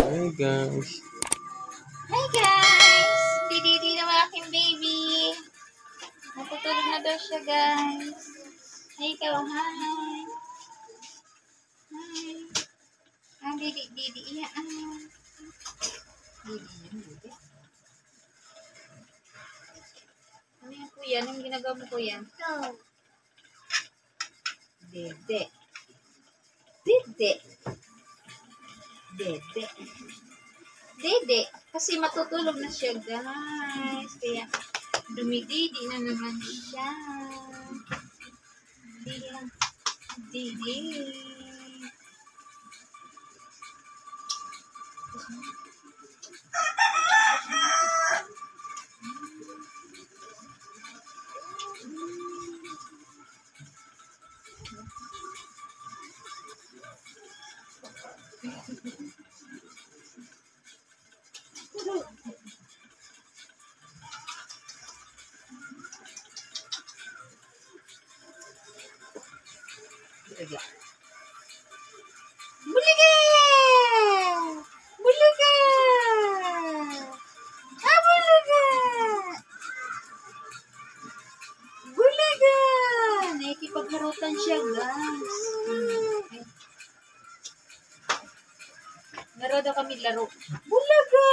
Hi guys. Hi guys! Didi naman aking baby. Natutulog na daw siya guys. Hi ikaw, hi. Hi. Didi. Iya. Didi. Ano yan kuya? Anong ginagawa mo kuya? Dede. Dede. Kasi matutulog na siya guys. Kaya dumididi na naman siya. Didi. Bulaga! Bulaga! Bulaga! Bulaga! Nakikipagharutan siya, guys. Laro daw kami laro. Bulaga!